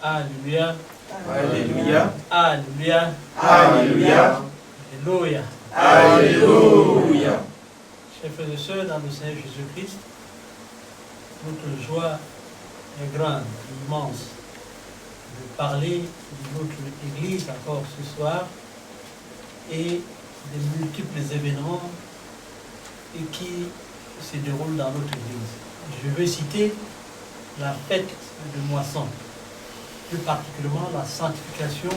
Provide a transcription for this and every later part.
Alléluia. Alléluia. Alléluia. Alléluia. Alléluia. Alléluia. Chers frères et sœurs, dans le Seigneur Jésus-Christ, notre joie est grande, immense, de parler de notre Église encore ce soir et des multiples événements qui se déroulent dans notre Église. Je veux citer la fête de moisson, plus particulièrement la sanctification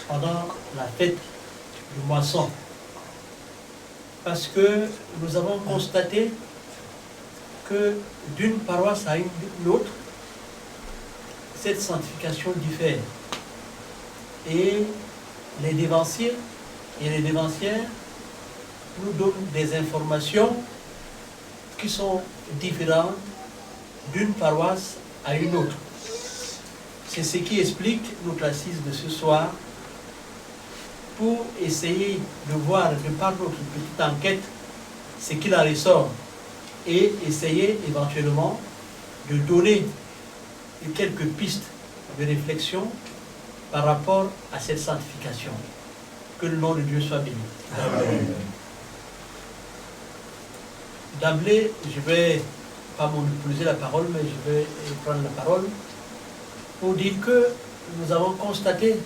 pendant la fête de moisson. Parce que nous avons constaté que d'une paroisse à une autre, cette sanctification diffère. Et les dévanciers et les dévancières nous donnent des informations qui sont différentes d'une paroisse à une autre. C'est ce qui explique notre assise de ce soir pour essayer de voir, de par notre petite enquête, ce qu'il en ressort et essayer éventuellement de donner quelques pistes de réflexion par rapport à cette sanctification. Que le nom de Dieu soit béni. Amen. D'emblée, je ne vais pas monopoliser la parole, mais je vais prendre la parole pour dire que nous avons constaté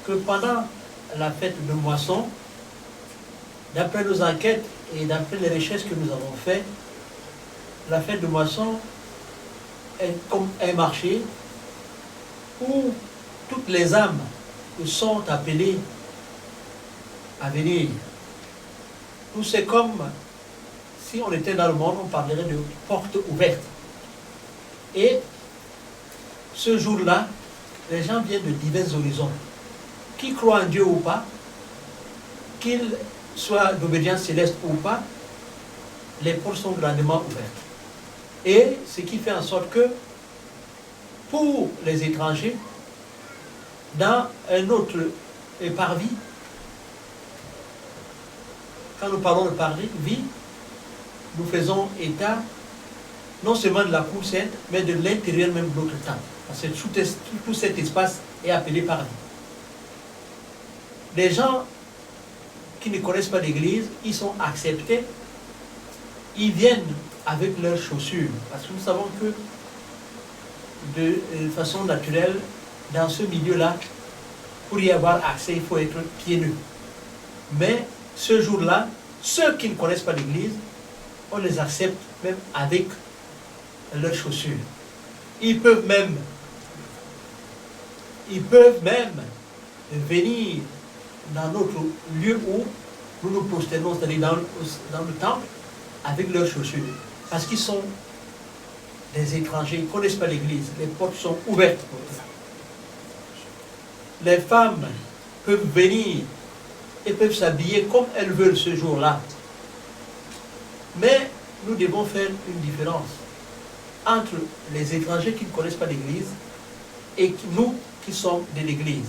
que pendant la fête de moisson, d'après nos enquêtes et d'après les recherches que nous avons faites, la fête de moisson est comme un marché où toutes les âmes sont appelées à venir. Tout c'est comme si on était dans le monde, on parlerait de porte ouverte. Et ce jour-là, les gens viennent de divers horizons. Qui croit en Dieu ou pas, qu'il soit d'obédience céleste ou pas, les portes sont grandement ouvertes. Et ce qui fait en sorte que, pour les étrangers, dans un autre parvis, quand nous parlons de parvis, nous faisons état non seulement de la cour sainte, mais de l'intérieur même de notre temple. Parce que tout cet espace est appelé parvis. Les gens qui ne connaissent pas l'Église, ils sont acceptés, ils viennent avec leurs chaussures. Parce que nous savons que de façon naturelle, dans ce milieu-là, pour y avoir accès, il faut être pieds nus. Mais ce jour-là, ceux qui ne connaissent pas l'Église, on les accepte même avec leurs chaussures. Ils peuvent même venir dans notre lieu où nous nous prosternons, c'est-à-dire dans le temple, avec leurs chaussures. Parce qu'ils sont des étrangers, ils ne connaissent pas l'Église. Les portes sont ouvertes pour eux. Les femmes peuvent venir et peuvent s'habiller comme elles veulent ce jour-là. Mais nous devons faire une différence entre les étrangers qui ne connaissent pas l'Église et nous qui sommes de l'Église.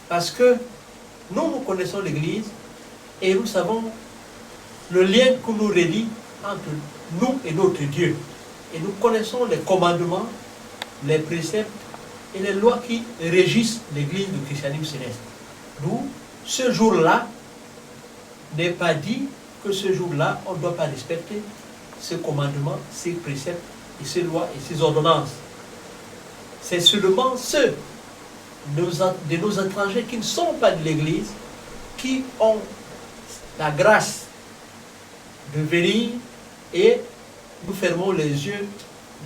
Parce que nous connaissons l'Église et nous savons le lien que nous relie entre nous et notre Dieu. Et nous connaissons les commandements, les préceptes et les lois qui régissent l'Église du christianisme céleste. Nous, ce jour-là n'est pas dit que ce jour-là, on ne doit pas respecter ces commandements, ces préceptes et ces lois et ces ordonnances. C'est seulement ceux de nos étrangers qui ne sont pas de l'Église qui ont la grâce de venir et nous fermons les yeux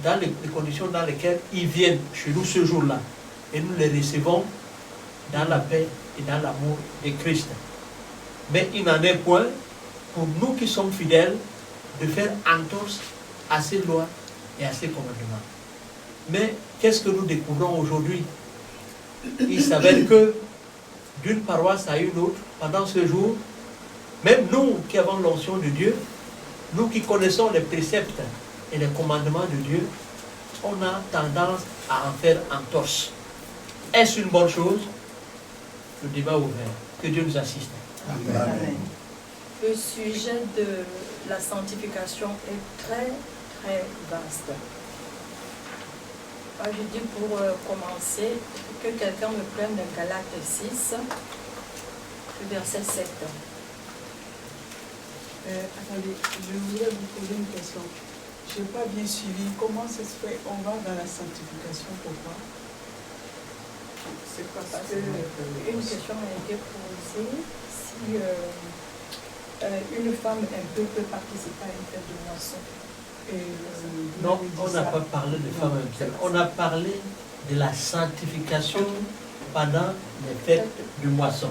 dans les conditions dans lesquelles ils viennent chez nous ce jour-là. Et nous les recevons dans la paix et dans l'amour de Christ. Mais il n'en est point pour nous qui sommes fidèles de faire entorse à ces lois et à ces commandements. Mais qu'est-ce que nous découvrons aujourd'hui? Il s'avère que d'une paroisse à une autre, pendant ce jour, même nous qui avons l'onction de Dieu, nous qui connaissons les préceptes et les commandements de Dieu, on a tendance à en faire entorse. Est-ce une bonne chose? Le débat ouvert. Que Dieu nous assiste. Amen. Le sujet de la sanctification est très, très vaste. Moi, je dis pour commencer, que quelqu'un me prenne le Galates 6, verset 7. Attendez, je voudrais vous poser une question. Je n'ai pas bien suivi. Comment ça se fait? On va dans la sanctification, pourquoi? C'est parce que Une question a été posée si une femme un peu peut participer à une fête de moisson. Non, on n'a pas parlé de femmes impures. On a parlé de la sanctification pendant les fêtes de moisson.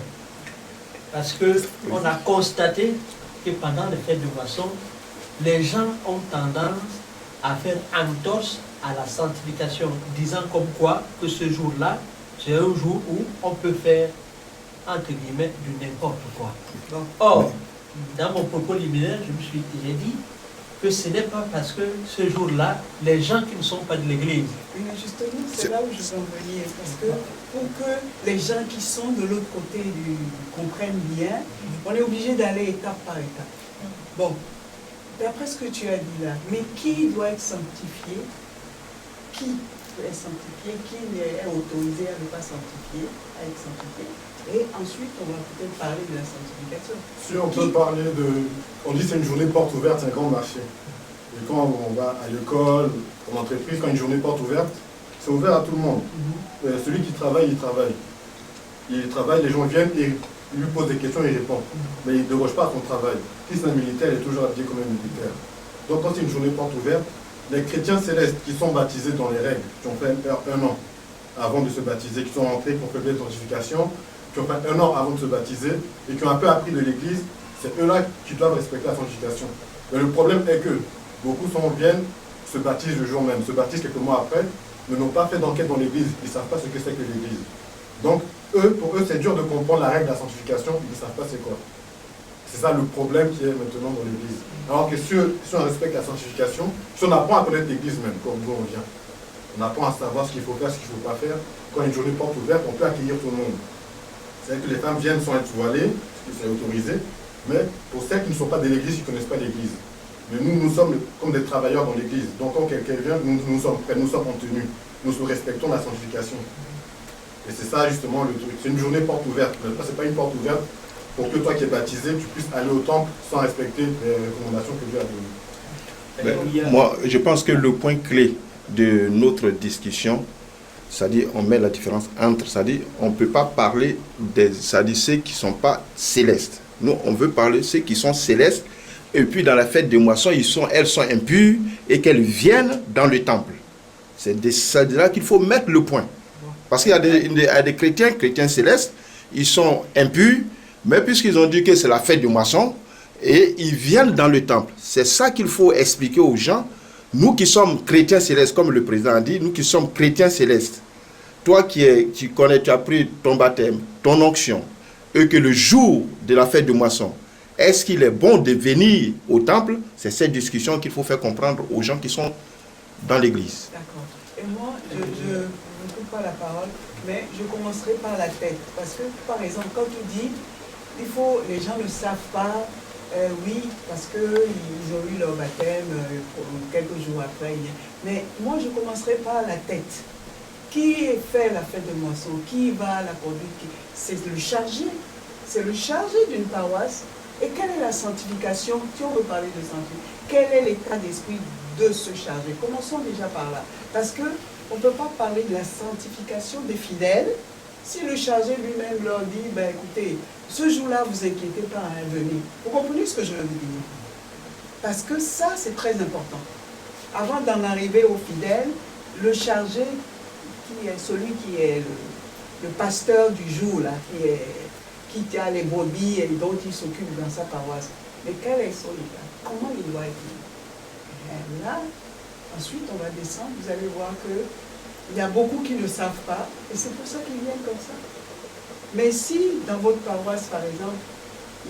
Parce qu'on a constaté que pendant les fêtes de moisson, les gens ont tendance à faire entorse à la sanctification, disant comme quoi que ce jour-là, c'est un jour où on peut faire, entre guillemets, du n'importe quoi. Or, dans mon propos liminaire, j'ai dit que ce n'est pas parce que ce jour-là, les gens qui ne sont pas de l'Église. Mais justement, c'est là où je veux en venir. Parce que pour que les gens qui sont de l'autre côté comprennent bien, on est obligé d'aller étape par étape. Bon, d'après ce que tu as dit là, mais qui doit être sanctifié? Qui doit être sanctifié? Qui est autorisé à ne pas sanctifier, à être sanctifié? Et ensuite, on va peut-être parler de la sanctification. Si on peut parler de... On dit que c'est une journée porte ouverte, c'est un grand marché. Et quand on va à l'école, en entreprise, quand une journée porte ouverte, c'est ouvert à tout le monde. Celui qui travaille, il travaille. Il travaille, les gens viennent et lui posent des questions et il répond. Mais il ne déroge pas à son travail. Si c'est un militaire, il est toujours habillé comme un militaire. Donc quand c'est une journée porte ouverte, les chrétiens célestes qui sont baptisés dans les règles, qui ont fait un an avant de se baptiser, qui sont entrés pour faire des sanctifications, qui ont fait un an avant de se baptiser et qui ont un peu appris de l'Église, c'est eux-là qui doivent respecter la sanctification. Mais le problème est que beaucoup viennent, se baptisent le jour même, se baptisent quelques mois après, mais n'ont pas fait d'enquête dans l'Église, ils ne savent pas ce que c'est que l'Église. Donc, pour eux, c'est dur de comprendre la règle de la sanctification, ils ne savent pas c'est quoi. C'est ça le problème qui est maintenant dans l'Église. Alors que si on respecte la sanctification, si on apprend à connaître l'Église même, comme nous on vient, on apprend à savoir ce qu'il faut faire, ce qu'il ne faut pas faire, quand une journée porte ouverte, on peut accueillir tout le monde. C'est-à-dire que les femmes viennent sans être voilées, parce que c'est autorisé, mais pour celles qui ne sont pas de l'Église, qui ne connaissent pas l'Église. Mais nous sommes comme des travailleurs dans l'Église. Donc quand quelqu'un vient, nous sommes prêts, nous sommes en tenue. Nous respectons la sanctification. Et c'est ça justement le truc. C'est une journée porte ouverte. Ce n'est pas une porte ouverte pour que toi qui es baptisé, tu puisses aller au temple sans respecter les recommandations que Dieu a données. Moi, je pense que le point clé de notre discussion, c'est-à-dire on met la différence entre, c'est-à-dire on ne peut pas parler des, c'est-à-dire ceux qui ne sont pas célestes. Nous, on veut parler de ceux qui sont célestes, et puis dans la fête de moisson, elles sont impures et qu'elles viennent dans le temple. C'est de là qu'il faut mettre le point. Parce qu'il y a des chrétiens célestes, ils sont impurs, mais puisqu'ils ont dit que c'est la fête de moisson, et ils viennent dans le temple. C'est ça qu'il faut expliquer aux gens. Nous qui sommes chrétiens célestes, comme le président a dit, nous qui sommes chrétiens célestes, toi tu connais, tu as pris ton baptême, ton onction, et que le jour de la fête de moisson, est-ce qu'il est bon de venir au temple? C'est cette discussion qu'il faut faire comprendre aux gens qui sont dans l'église. D'accord. Et moi, je ne coupe pas la parole, mais je commencerai par la tête. Parce que, par exemple, quand tu dis, les gens ne savent pas, oui, parce qu'ils ont eu leur baptême quelques jours après. Mais moi, je commencerai par la tête. Qui fait la fête de moisson? Qui va la conduire? C'est le chargé. C'est le chargé d'une paroisse. Et quelle est la sanctification? Si on veut parler de sanctification, quel est l'état d'esprit de ce chargé? Commençons déjà par là. Parce qu'on ne peut pas parler de la sanctification des fidèles si le chargé lui-même leur dit, ben écoutez, ce jour-là, vous inquiétez pas à venir. Vous comprenez ce que je veux dire? Parce que ça, c'est très important. Avant d'en arriver aux fidèles, le chargé, qui est celui qui est le pasteur du jour, là, qui a les brebis et dont il s'occupe dans sa paroisse. Mais quel est son état? Comment il doit être? Et là, ensuite, on va descendre, vous allez voir qu'il y a beaucoup qui ne savent pas, et c'est pour ça qu'ils viennent comme ça. Mais si, dans votre paroisse, par exemple,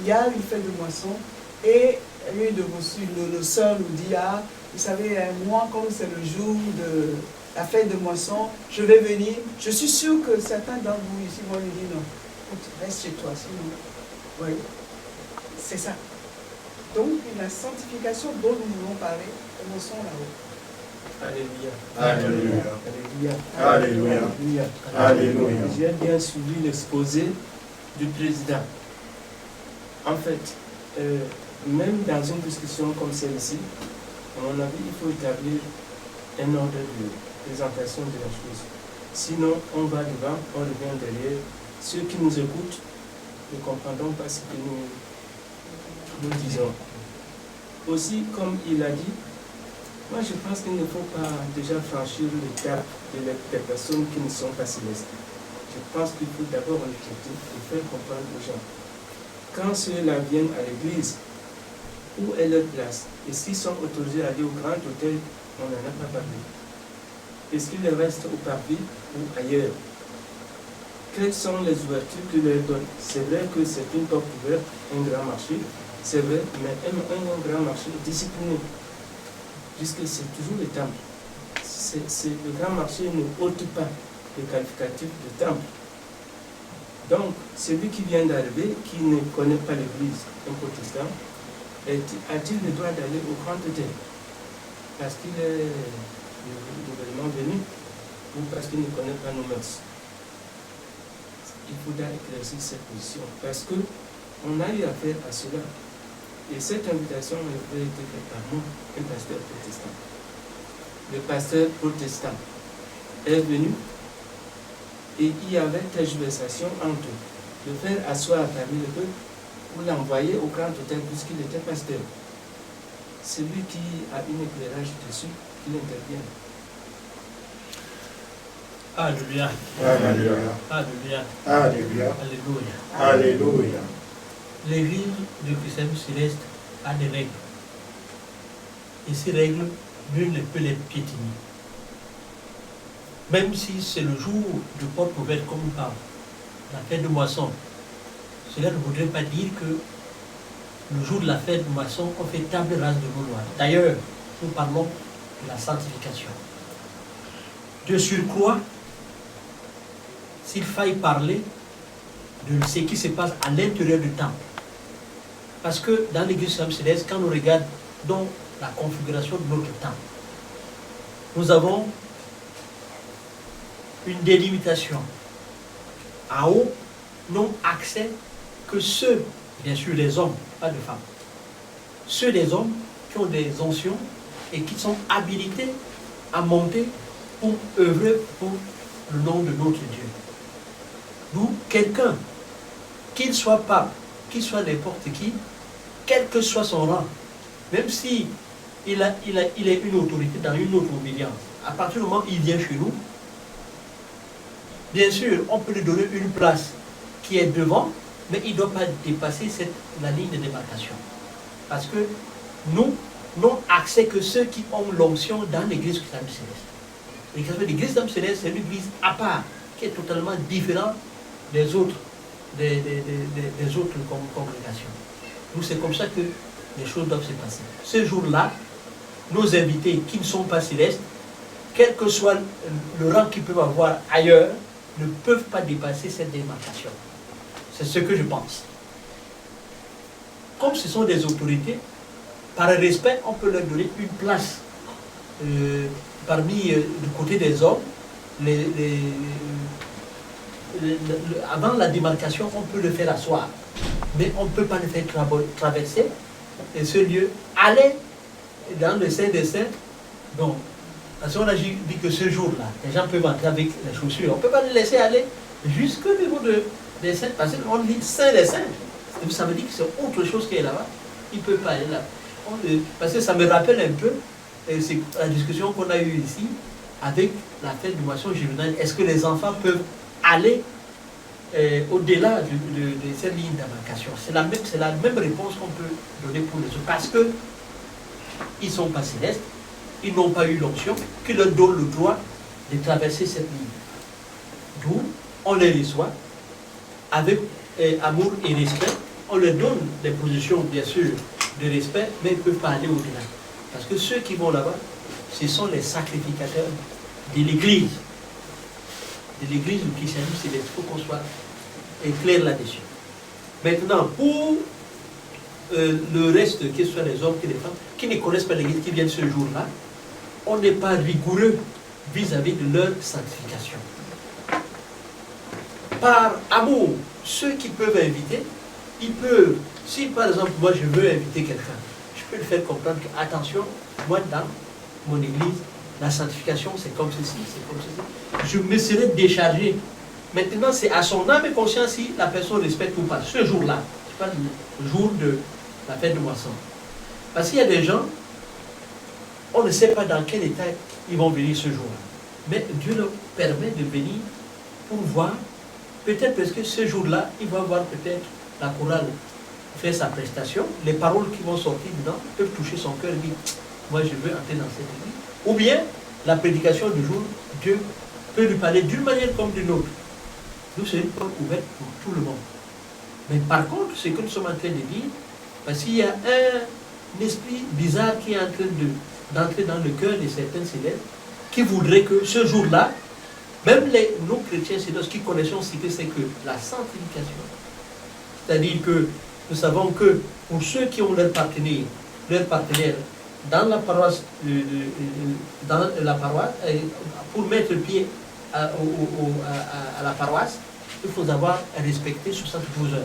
il y a une fête de moisson, et une de nos sœurs nous dit, ah, vous savez, moi, comme c'est le jour de la fête de moisson, je vais venir. Je suis sûr que certains d'entre vous ici vont lui dire, non, reste chez toi, sinon. Oui, c'est ça. Donc, la sanctification dont nous voulons parler, commençons là-haut. Alléluia. Alléluia. Alléluia. Alléluia. Alléluia. Alléluia. J'ai bien suivi l'exposé du président. En fait, même dans une discussion comme celle-ci, à mon avis, il faut établir un ordre de présentation de la chose. Sinon, on va devant, on revient derrière. Ceux qui nous écoutent ne comprendront pas ce que nous disons. Aussi, comme il a dit, moi je pense qu'il ne faut pas déjà franchir le cap des personnes qui ne sont pas célestes. Je pense qu'il faut d'abord un objectif et faire comprendre aux gens. Quand ceux-là viennent à l'église, où est leur place? Est-ce qu'ils sont autorisés à aller au grand hôtel? On n'en a pas parlé. Est-ce qu'ils restent au parvis ou ailleurs? Quelles sont les ouvertures qu'ils leur donnent? C'est vrai que c'est une porte ouverte, un grand marché, c'est vrai, mais un grand marché discipliné, puisque c'est toujours le temple. Le grand marché ne ôte pas le qualificatif de temple. Donc, celui qui vient d'arriver, qui ne connaît pas l'église, un protestant, a-t-il le droit d'aller au grand hôtel parce qu'il est nouvellement venu ou parce qu'il ne connaît pas nos mœurs? Il faudra éclaircir cette position parce qu'on a eu affaire à cela. Et cette invitation avait été faite par moi, un pasteur protestant. Le pasteur protestant est venu et il y avait tergiversation entre le faire asseoir parmi le peuple ou l'envoyer au grand hôtel puisqu'il était pasteur. Celui qui a un éclairage dessus, qu'il intervienne. Alléluia. Alléluia. Alléluia. Alléluia. Alléluia. Alléluia. L'église du christianisme céleste a des règles. Et ces règles, nul ne peut les piétiner. Même si c'est le jour de porte ouverte comme on parle, la fête de moisson, cela ne voudrait pas dire que le jour de la fête de moisson, on fait table rase de nos lois. D'ailleurs, nous parlons de la sanctification. De surcroît, s'il faille parler de ce qui se passe à l'intérieur du temple. Parce que dans l'église céleste, quand nous regardons dans la configuration de notre temple, nous avons une délimitation. En haut, n'ont accès que ceux, bien sûr les hommes, pas de femmes, ceux des hommes qui ont des onctions et qui sont habilités à monter pour œuvrer pour le nom de notre Dieu. D'où quelqu'un, qu'il soit pape, qu'il soit n'importe qui, quel que soit son rang, même si il est une autorité dans une autre obédience, à partir du moment où il vient chez nous, bien sûr, on peut lui donner une place qui est devant, mais il ne doit pas dépasser la ligne de démarcation. Parce que nous n'avons accès que ceux qui ont l'onction dans l'église chrétienne céleste. L'église d'âme céleste, c'est une église à part, qui est totalement différente des autres, des autres congrégations. Nous, c'est comme ça que les choses doivent se passer. Ce jour-là, nos invités qui ne sont pas célestes, quel que soit le rang qu'ils peuvent avoir ailleurs, ne peuvent pas dépasser cette démarcation. C'est ce que je pense. Comme ce sont des autorités, par respect, on peut leur donner une place parmi, du côté des hommes. Avant la démarcation, on peut le faire asseoir, mais on ne peut pas le faire traverser. Et ce lieu, aller dans le Saint des Saints. Donc, parce qu'on a dit que ce jour-là, les gens peuvent entrer avec les chaussures. On ne peut pas les laisser aller jusqu'au niveau des Saints, parce qu'on dit Saint des Saints. Ça veut dire que c'est autre chose qui est là-bas. Il ne peut pas aller là. Parce que ça me rappelle un peu c'est la discussion qu'on a eue ici avec la fête du moisson juvénile. Est-ce que les enfants peuvent aller au-delà de cette ligne d'embarcation? C'est la même réponse qu'on peut donner pour les autres. Parce qu'ils ne sont pas célestes, ils n'ont pas eu l'onction qui leur donne le droit de traverser cette ligne. D'où on les reçoit avec amour et respect. On leur donne des positions, bien sûr, de respect, mais ils ne peuvent pas aller au-delà. Parce que ceux qui vont là-bas, ce sont les sacrificateurs de l'Église. De l'Église du christianisme céleste. Il faut qu'on soit clair là-dessus. Maintenant, pour le reste, que ce soit les hommes et les femmes, qui ne connaissent pas l'Église, qui viennent ce jour-là, on n'est pas rigoureux vis-à-vis de leur sanctification. Par amour, ceux qui peuvent inviter, ils peuvent, si par exemple moi je veux inviter quelqu'un, je peux le faire comprendre que, attention, moi dans mon église, la sanctification c'est comme ceci, c'est comme ceci. Je me serai déchargé. Maintenant c'est à son âme et conscience si la personne respecte ou pas. Ce jour-là, je parle du jour de la fête de moisson. Parce qu'il y a des gens, on ne sait pas dans quel état ils vont venir ce jour-là. Mais Dieu leur permet de venir pour voir, peut-être parce que ce jour-là, il va voir peut-être la chorale faire sa prestation, les paroles qui vont sortir dedans peuvent toucher son cœur et dire, moi je veux entrer dans cette église. Ou bien, la prédication du jour, Dieu peut lui parler d'une manière comme d'une autre. Nous, c'est une porte ouverte pour tout le monde. Mais par contre, ce que nous sommes en train de dire, parce qu'il y a un esprit bizarre qui est en train d'entrer dans le cœur de certains célèbres, qui voudraient que ce jour-là, même nous chrétiens célèbres qui connaissons ce que c'est que la sanctification, c'est-à-dire que nous savons que pour ceux qui ont leur partenaire dans la paroisse, pour mettre pied à la paroisse, il faut avoir respecté 72 heures.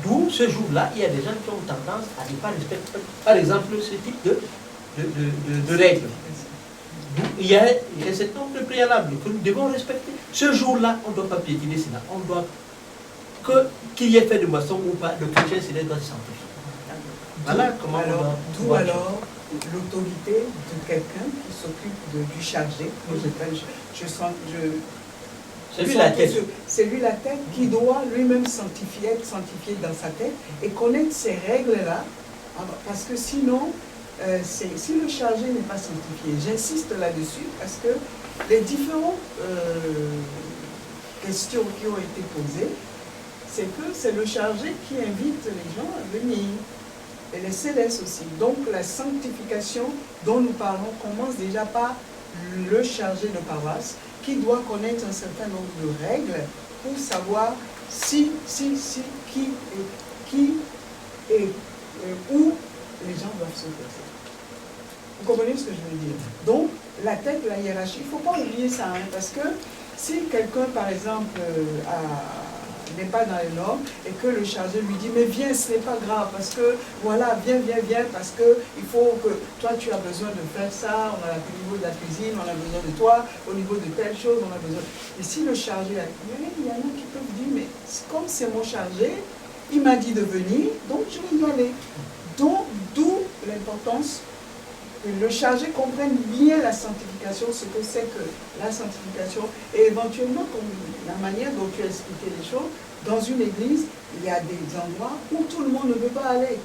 D'où ce jour-là, il y a des gens qui ont tendance à ne pas respecter, par exemple, ce type de règles. Il y a un certain nombre de préalables que nous devons respecter. Ce jour-là, on ne doit pas piétiner cela. On doit qu'il y ait fait de moisson ou pas, le chrétien doit se sanctifier. Voilà comment d'où alors l'autorité de quelqu'un qui s'occupe du chargé. C'est lui la tête qui doit lui-même être sanctifié dans sa tête et connaître ces règles-là. Parce que sinon, si le chargé n'est pas sanctifié, j'insiste là-dessus parce que les différentes questions qui ont été posées, c'est que c'est le chargé qui invite les gens à venir. Et les célestes aussi. Donc la sanctification dont nous parlons commence déjà par le chargé de paroisse qui doit connaître un certain nombre de règles pour savoir qui et où les gens doivent se placer. Vous comprenez ce que je veux dire? Donc, la tête de la hiérarchie, il ne faut pas oublier ça, hein, parce que si quelqu'un, par exemple, n'est pas dans les normes et que le chargé lui dit mais viens, ce n'est pas grave parce que voilà, viens parce que il faut que toi tu as besoin de faire ça, on a au niveau de la cuisine, on a besoin de toi, au niveau de telle chose, on a besoin. Et si le chargé a dit, il y en a qui peuvent dire mais comme c'est mon chargé, il m'a dit de venir, donc je vais y aller. Donc d'où l'importance que le chargé comprenne bien la sanctification, ce que c'est que la sanctification, et éventuellement, comme la manière dont tu as expliqué les choses, dans une église, il y a des endroits où tout le monde ne peut pas aller.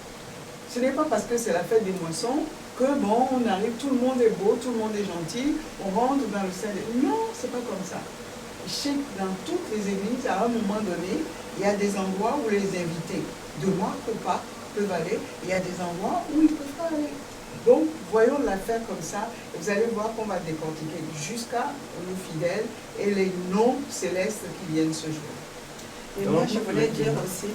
Ce n'est pas parce que c'est la fête des moissons que, bon, on arrive, tout le monde est beau, tout le monde est gentil, on rentre dans le sein des... Non, c'est pas comme ça. Je sais que dans toutes les églises, à un moment donné, il y a des endroits où les invités, de moi ou pas, peuvent aller, et il y a des endroits où ils ne peuvent pas aller. Donc, voyons la faire comme ça, et vous allez voir qu'on va décortiquer jusqu'à nos fidèles et les non-célestes qui viennent ce jour. Et moi, je voulais dire aussi...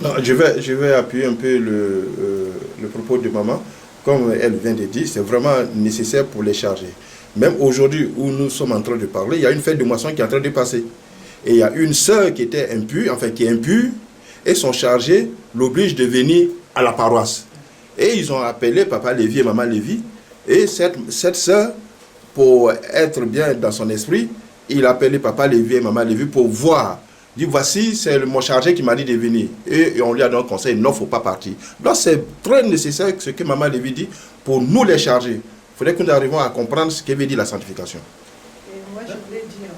Non, je vais appuyer un peu le propos de maman. Comme elle vient de dire, c'est vraiment nécessaire pour les charger. Même aujourd'hui où nous sommes en train de parler, il y a une fête de moisson qui est en train de passer. Et il y a une sœur qui était impure, enfin qui est impure, et son chargé l'oblige de venir à la paroisse. Et ils ont appelé papa Lévi et maman Lévi. Et cette sœur, pour être bien dans son esprit, il a appelé papa Lévi et maman Lévi pour voir. Il dit, voici, c'est mon chargé qui m'a dit de venir. Et on lui a donné un conseil, non, il ne faut pas partir. Donc c'est très nécessaire ce que maman Lévi dit pour nous les charger. Il faudrait que nous arrivions à comprendre ce que veut dire la sanctification. Et moi, je voulais dire...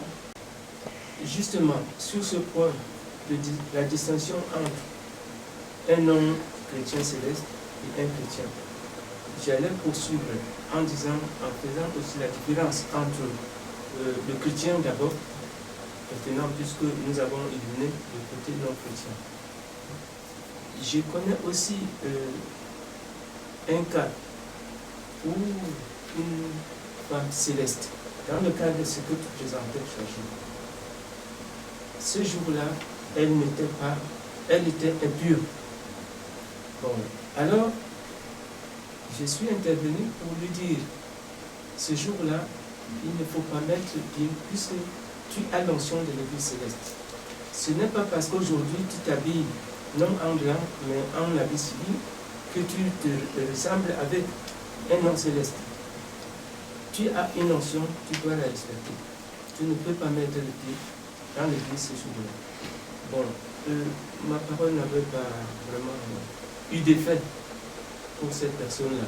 Justement, sur ce point, la distinction entre un homme chrétien céleste et un chrétien, j'allais poursuivre en faisant aussi la différence entre le chrétien d'abord, maintenant puisque nous avons éliminé le côté non chrétien. Je connais aussi un cas où une femme céleste, dans le cadre de ce que tu présentais, ce jour-là, elle était impure. Bon, alors, je suis intervenu pour lui dire, ce jour-là, il ne faut pas mettre bien, puisque tu as l'onction de l'Église céleste. Ce n'est pas parce qu'aujourd'hui tu t'habilles non en blanc, mais en habit civil, que tu te ressembles avec un nom céleste. Tu as une onction, tu dois la respecter. Tu ne peux pas mettre le pied dans l'église ce jour-là. Bon, ma parole n'avait pas vraiment eu d'effet pour cette personne-là.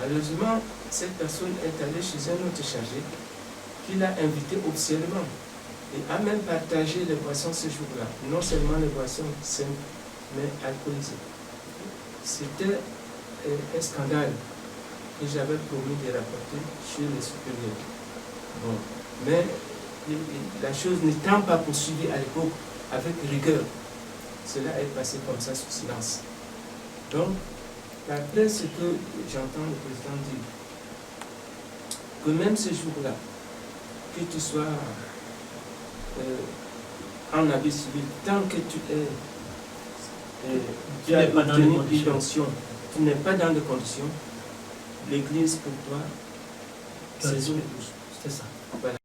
Malheureusement, cette personne est allée chez un autre chargé qui l'a invité officiellement et a même partagé les boissons ce jour-là. Non seulement les boissons simples, mais alcoolisées. C'était un scandale que j'avais promis de rapporter chez les supérieurs. Bon, mais la chose n'étant pas poursuivie à l'époque avec rigueur, cela est passé comme ça sous silence. Donc, après ce que j'entends le président dire, que même ce jour-là, que tu sois en habit civil, tant que tu as obtenu une pension, tu n'es pas dans les conditions, l'église pour toi, c'est une douche. C'est ça. Voilà.